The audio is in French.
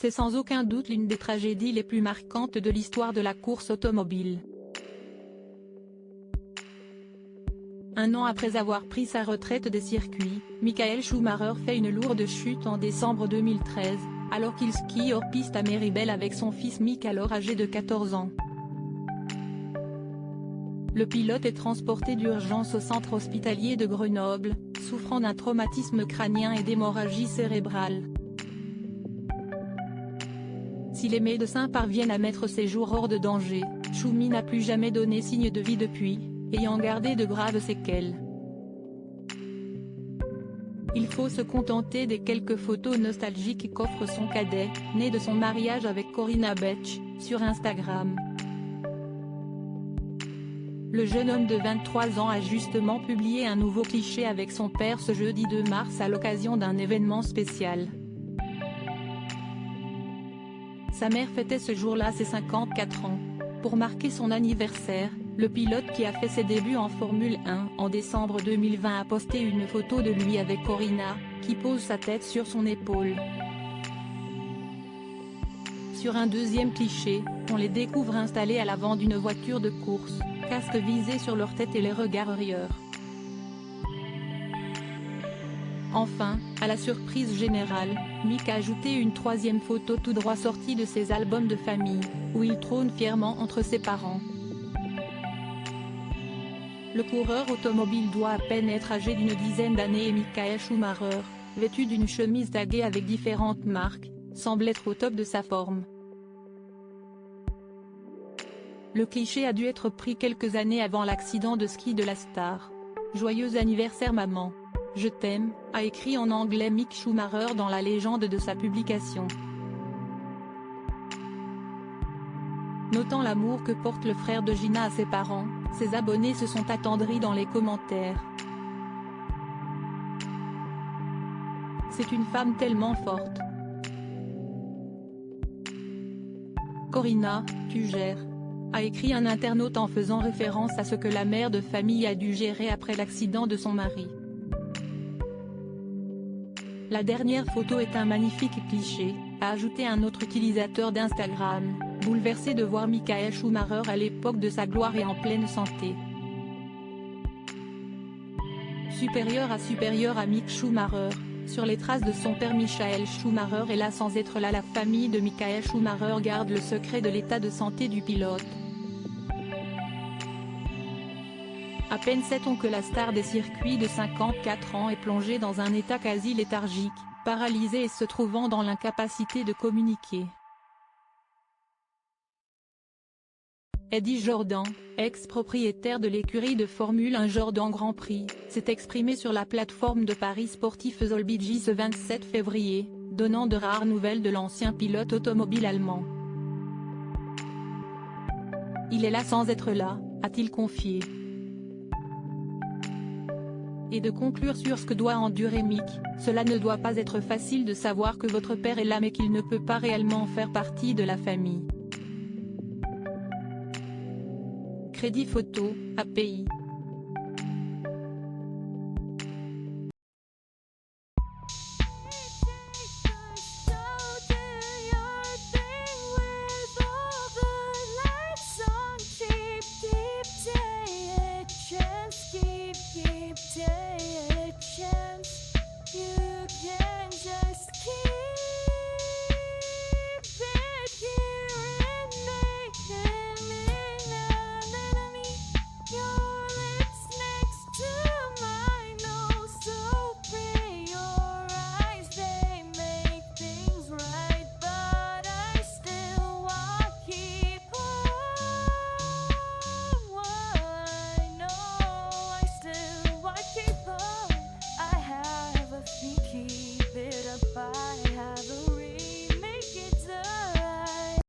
c'est sans aucun doute l'une des tragédies les plus marquantes de l'histoire de la course automobile. Un an après avoir pris sa retraite des circuits, Michael Schumacher fait une lourde chute en décembre 2013, alors qu'il skie hors piste à Méribel avec son fils Mick alors âgé de 14 ans. Le pilote est transporté d'urgence au centre hospitalier de Grenoble, souffrant d'un traumatisme crânien et d'hémorragie cérébrale. Si les médecins parviennent à mettre ses jours hors de danger, Schumi n'a plus jamais donné signe de vie depuis, ayant gardé de graves séquelles. Il faut se contenter des quelques photos nostalgiques qu'offre son cadet, né de son mariage avec Corinna Betsch, sur Instagram. Le jeune homme de 23 ans a justement publié un nouveau cliché avec son père ce jeudi 2 mars à l'occasion d'un événement spécial. Sa mère fêtait ce jour-là ses 54 ans. Pour marquer son anniversaire, le pilote qui a fait ses débuts en Formule 1 en décembre 2020 a posté une photo de lui avec Corinna, qui pose sa tête sur son épaule. Sur un deuxième cliché, on les découvre installés à l'avant d'une voiture de course, casque visé sur leur tête et les regards rieurs. Enfin, à la surprise générale, Mick a ajouté une troisième photo tout droit sortie de ses albums de famille, où il trône fièrement entre ses parents. Le coureur automobile doit à peine être âgé d'une dizaine d'années et Michael Schumacher, vêtu d'une chemise taguée avec différentes marques, semble être au top de sa forme. Le cliché a dû être pris quelques années avant l'accident de ski de la star. « Joyeux anniversaire maman. Je t'aime », a écrit en anglais Mick Schumacher dans la légende de sa publication. Notant l'amour que porte le frère de Gina à ses parents, ses abonnés se sont attendris dans les commentaires. C'est une femme tellement forte. Corinna, tu gères, a écrit un internaute en faisant référence à ce que la mère de famille a dû gérer après l'accident de son mari. La dernière photo est un magnifique cliché, a ajouté un autre utilisateur d'Instagram, bouleversé de voir Michael Schumacher à l'époque de sa gloire et en pleine santé. Supérieur à Mick Schumacher, sur les traces de son père Michael Schumacher et là sans être là la famille de Michael Schumacher garde le secret de l'état de santé du pilote. À peine sait-on que la star des circuits de 54 ans est plongée dans un état quasi léthargique, paralysée et se trouvant dans l'incapacité de communiquer. Eddie Jordan, ex-propriétaire de l'écurie de Formule 1 Jordan Grand Prix, s'est exprimé sur la plateforme de paris sportif Solbiji ce 27 février, donnant de rares nouvelles de l'ancien pilote automobile allemand. « Il est là sans être là », a-t-il confié. Et de conclure sur ce que doit endurer Mick, cela ne doit pas être facile de savoir que votre père est là mais qu'il ne peut pas réellement faire partie de la famille. Crédit photo, API.